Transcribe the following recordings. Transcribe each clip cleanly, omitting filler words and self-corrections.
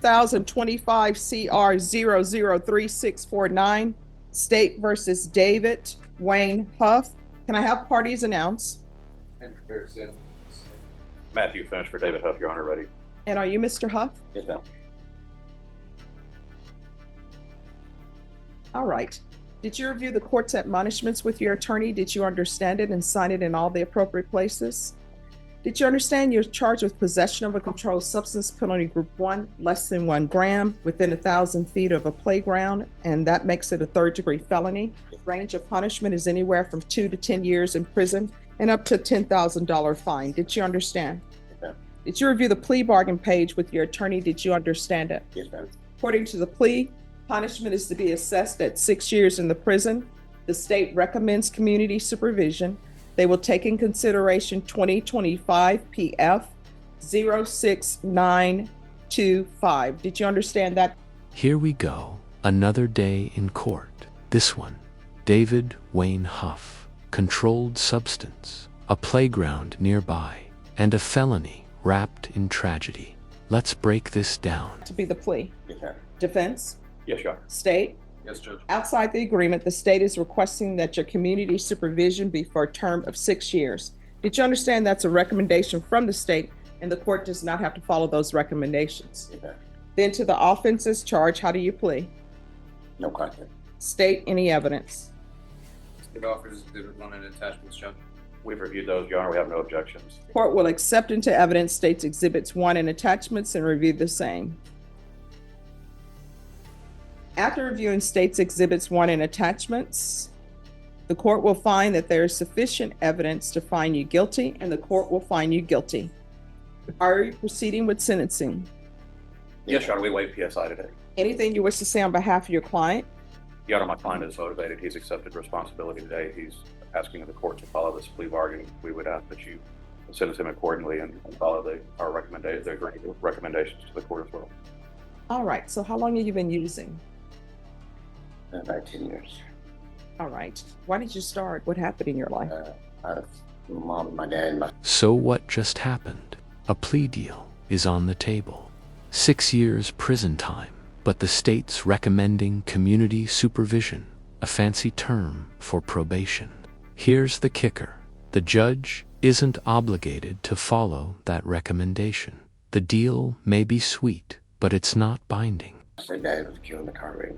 2025 CR 003649, State versus David Wayne Huff. Can I have parties announce? Matthew finished for David Huff, Your Honor, ready. And are you Mr. Huff? Yes, ma'am. All right. Did you review the court's admonishments with your attorney? Did you understand it and sign it in all the appropriate places? Did you understand you're charged with possession of a controlled substance, penalty group 1, less than 1 gram, within 1,000 feet of a playground, and that makes it a third-degree felony? Range of punishment is anywhere from 2 to 10 years in prison and up to a $10,000 fine. Did you understand? Yes, ma'am. Did you review the plea bargain page with your attorney? Did you understand it? Yes, ma'am. According to the plea, punishment is to be assessed at 6 years in the prison. The state recommends community supervision. They will take in consideration 2025 PF 06925. Did you understand that? Here we go, another day in court. This one, David Wayne Huff, controlled substance, a playground nearby, and a felony wrapped in tragedy. Let's break this down. To be the plea. Yes, ma'am. Defense? Yes, Your Honor. State? Yes, Judge. Outside the agreement, the state is requesting that your community supervision be for a term of 6 years. Did you understand that's a recommendation from the state and the court does not have to follow those recommendations? Yes, ma'am. Then to the offenses charged, how do you plea? No contest. State any evidence. It offers Exhibit 1 and attachments, Judge. We've reviewed those, Your Honor. We have no objections. Court will accept into evidence states exhibits 1 and attachments and review the same. After reviewing states exhibits 1 and attachments, the court will find that there is sufficient evidence to find you guilty and the court will find you guilty. Are you proceeding with sentencing? Yes, Your Honor. We waive PSI today. Anything you wish to say on behalf of your client? Your Honor, my client is motivated. He's accepted responsibility today. He's asking the court to follow this plea bargain. We would ask that you sentence him accordingly and follow our recommendations to the court as well. All right, so how long have you been using? About 10 years. All right, why did you start? What happened in your life? My mom, my dad, my So what just happened? A plea deal is on the table. 6 years prison time, but the state's recommending community supervision, a fancy term for probation. Here's the kicker. The judge isn't obligated to follow that recommendation. The deal may be sweet, but it's not binding. my dad was killed in a car wreck.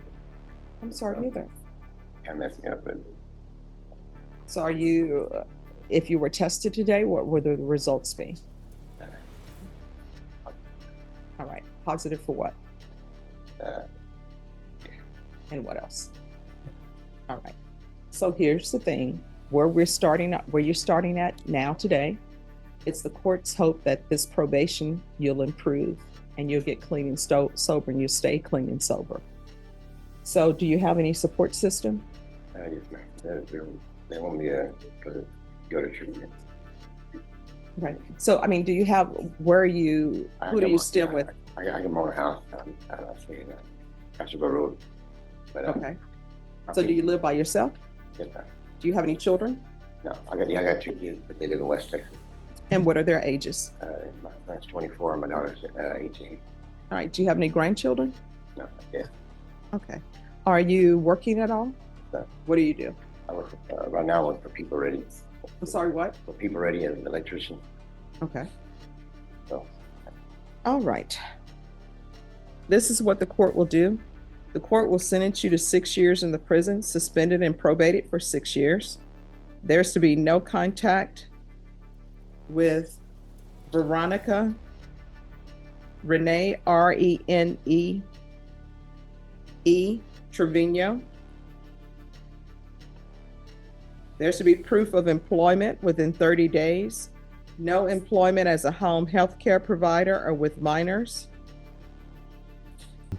I'm sorry to hear that. Kind of messed me up, but So are you, if you were tested today, what would the results be? All right, positive for what? uh, And what else? All right. So here's the thing, where you're starting at now today, it's the court's hope that this probation, you'll improve and you'll get clean and sober and you stay clean and sober. So do you have any support system? yes, ma'am. They want me to go to treatment. Right. So, I mean, do you have, who do you still with? I got my own house. I'm saying Castleberg Road. But, Okay. So do you live by yourself? Yes, ma'am. Do you have any children? No, I got 2 kids, but they live in West Texas. And what are their ages? My son's 24 and my daughter's 18. All right. Do you have any grandchildren? No, yeah. Okay. Are you working at all? No. What do you do? I work right now. I work for People Ready. I'm sorry, what? For People Ready as an electrician. Okay. So All right. This is what the court will do. The court will sentence you to 6 years in the prison, suspended and probated for 6 years. There's to be no contact with Veronica Renee, Renee Trevino. There's to be proof of employment within 30 days. No employment as a home health care provider or with minors.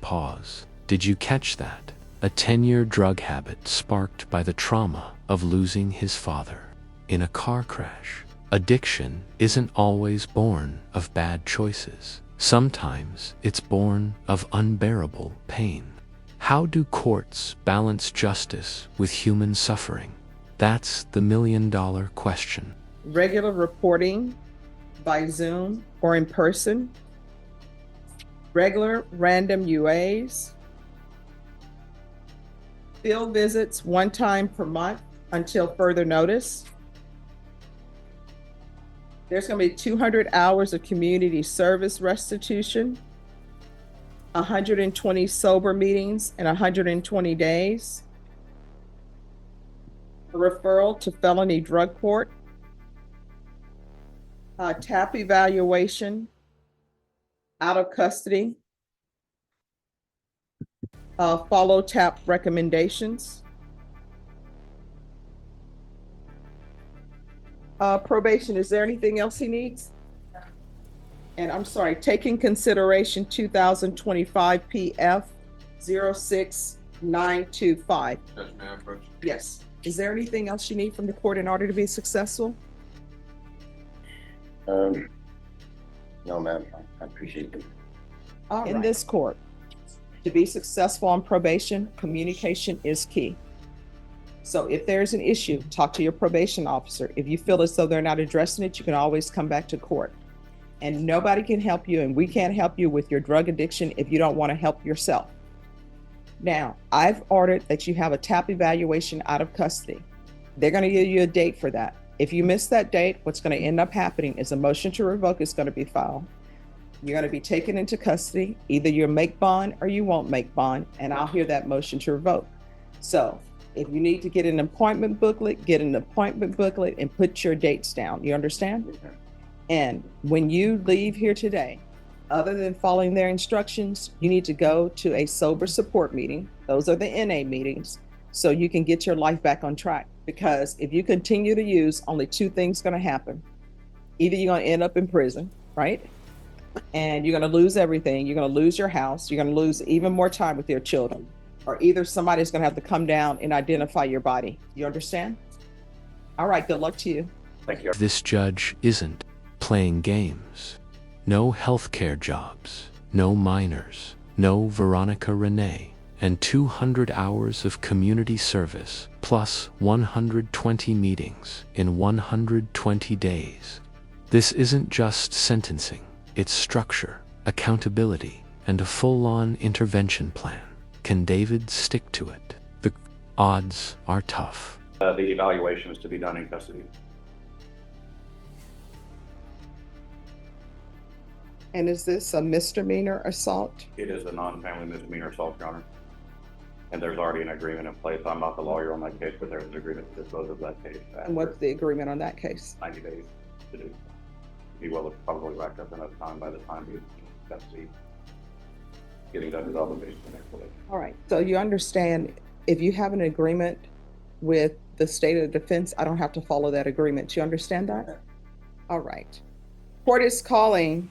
Pause. Did you catch that? A 10-year drug habit sparked by the trauma of losing his father in a car crash. Addiction isn't always born of bad choices. Sometimes it's born of unbearable pain. How do courts balance justice with human suffering? That's the million-dollar question. Regular reporting by Zoom or in person. regular random UAs, field visits one time per month until further notice. There's going to be 200 hours of community service restitution, 120 sober meetings in 120 days, a referral to felony drug court, a TAP evaluation, out of custody, follow TAP recommendations, probation. Is there anything else he needs? And I'm sorry, taking consideration 2025 PF 06925. Judge, may I approach? Yes. Is there anything else you need from the court in order to be successful? No, ma'am, I appreciate it. In this court, to be successful on probation, communication is key. So if there's an issue, talk to your probation officer. If you feel as though they're not addressing it, you can always come back to court. And nobody can help you, and we can't help you with your drug addiction if you don't want to help yourself. Now, I've ordered that you have a TAP evaluation out of custody. They're going to give you a date for that. If you miss that date, what's going to end up happening is a motion to revoke is going to be filed. You're going to be taken into custody. Either you'll make bond or you won't make bond, and I'll hear that motion to revoke. So if you need to get an appointment booklet, get an appointment booklet and put your dates down. You understand? Yes, ma'am. And when you leave here today, other than following their instructions, you need to go to a sober support meeting. Those are the NA meetings, so you can get your life back on track. Because if you continue to use, only two things going to happen. Either you're going to end up in prison, right? And you're going to lose everything. You're going to lose your house. You're going to lose even more time with your children. Or either somebody's going to have to come down and identify your body. You understand? All right, good luck to you. Thank you. This judge isn't playing games. No healthcare jobs, no minors, no Veronica Renee, and 200 hours of community service, plus 120 meetings in 120 days. This isn't just sentencing, it's structure, accountability, and a full-on intervention plan. Can David stick to it? The odds are tough. The evaluation is to be done in custody. And is this a misdemeanor assault? It is a non-family misdemeanor assault, Your Honor. And there's already an agreement in place. I'm not the lawyer on that case, but there's an agreement to dispose of that case. And what's the agreement on that case? 90 days to do. He will have probably racked up enough time by the time he's in custody, getting done his obligation the next week. All right, so you understand, if you have an agreement with the state of defense, I don't have to follow that agreement. You understand that? All right. Court is calling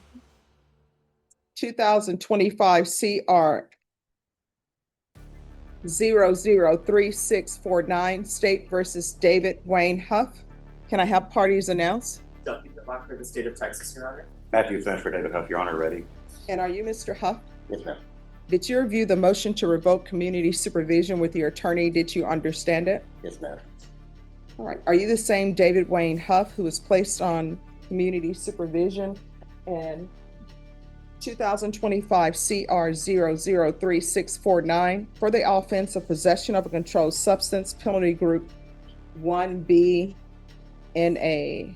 2025 CR 003649, State versus David Wayne Huff. Can I have parties announced? Deputy Black for the state of Texas, Your Honor. Matthew Finch for David Huff, Your Honor, ready. And are you Mr. Huff? Yes, ma'am. Did you review the motion to revoke community supervision with your attorney? Did you understand it? Yes, ma'am. All right. Are you the same David Wayne Huff who was placed on community supervision in 2025 CR 003649 for the offense of possession of a controlled substance, penalty group 1B NA?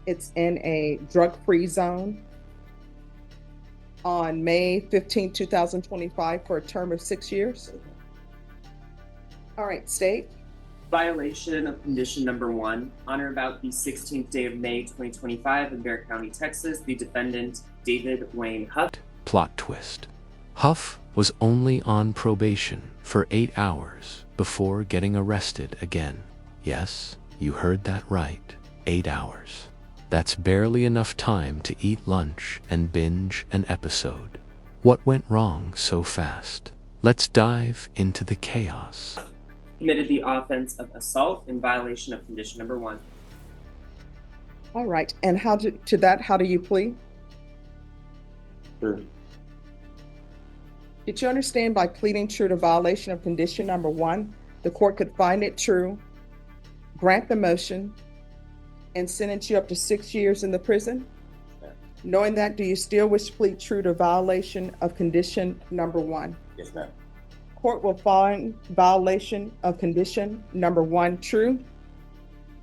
It's in a drug-free zone on May 15, 2025 for a term of 6 years. All right, state. Violation of condition number 1. On or about the 16th day of May 2025 in Bexar County, Texas, the defendant, David Wayne Huff. Plot twist. Huff was only on probation for 8 hours before getting arrested again. Yes, you heard that right. 8 hours. That's barely enough time to eat lunch and binge an episode. What went wrong so fast? Let's dive into the chaos. Committed the offense of assault in violation of condition number 1. All right, and how do you plead? Sure. Did you understand by pleading true to violation of condition number 1, the court could find it true, grant the motion, and sentence you up to 6 years in the prison? Yes. Knowing that, do you still wish to plead true to violation of condition number 1? Yes, ma'am. Court will find violation of condition number 1 true.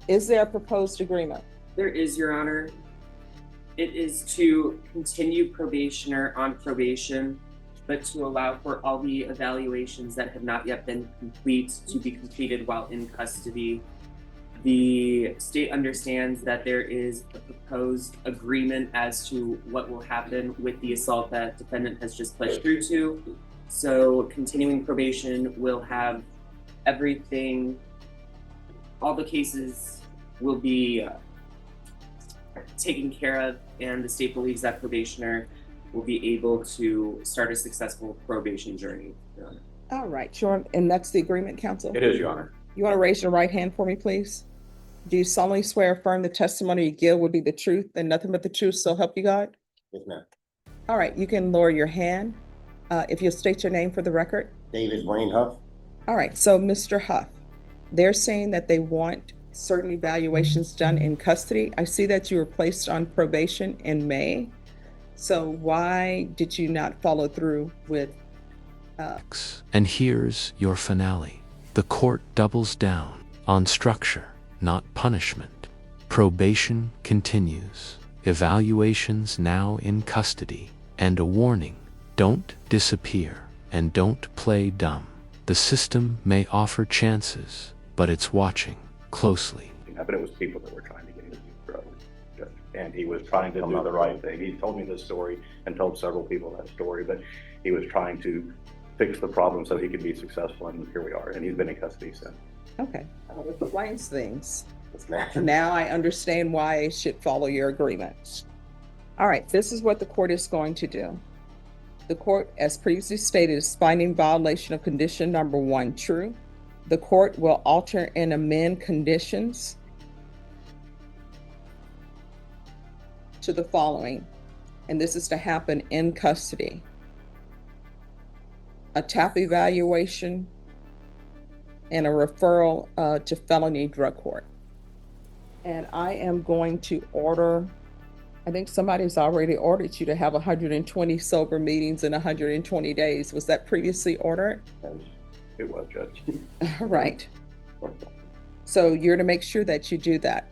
Is there a proposed agreement? There is, Your Honor. It is to continue probationer on probation, but to allow for all the evaluations that have not yet been complete to be completed while in custody. The state understands that there is a proposed agreement as to what will happen with the assault that defendant has just pledged true to. So continuing probation will have everything, all the cases will be taken care of, and the state believes that probationer will be able to start a successful probation journey. Your Honor. All right, sure. And that's the agreement, counsel? It is, Your Honor. You want to raise your right hand for me, please? Do you solemnly swear or affirm the testimony you give will be the truth and nothing but the truth, so help you God? Yes, ma'am. All right, you can lower your hand. If you'll state your name for the record. David Wayne Huff. All right, so Mr. Huff, they're saying that they want certain evaluations done in custody. I see that you were placed on probation in May. So why did you not follow through with And here's your finale. The court doubles down on structure, not punishment. Probation continues. Evaluations now in custody. And a warning: don't disappear and don't play dumb. The system may offer chances, but it's watching closely. But it was people that were trying to get him in trouble. And he was trying to do the right thing. He told me this story and told several people that story, but he was trying to fix the problem so he could be successful, and here we are. And he's been in custody since. okay, well, it explains things. Yes, ma'am. Now I understand why I should follow your agreement. All right, this is what the court is going to do. The court, as previously stated, is finding violation of condition number 1 true. The court will alter and amend conditions to the following, and this is to happen in custody: a TAP evaluation and a referral to felony drug court. And I am going to order, I think somebody's already ordered you to have 120 sober meetings in 120 days. Was that previously ordered? It was, Judge. All right. So you're to make sure that you do that.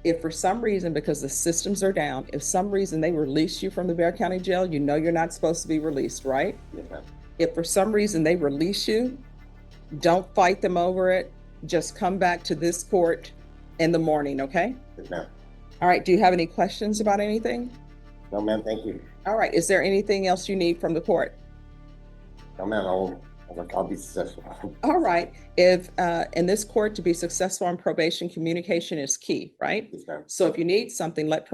If for some reason, because the systems are down, if some reason they release you from the Bexar County Jail, you know you're not supposed to be released, right? Yes, ma'am. If for some reason they release you, don't fight them over it. Just come back to this court in the morning, okay? Yes, ma'am. All right, do you have any questions about anything? No, ma'am, thank you. All right, is there anything else you need from the court? No, ma'am, I'll be successful. All right, if in this court to be successful on probation, communication is key, right? Yes, ma'am. So if you need something, let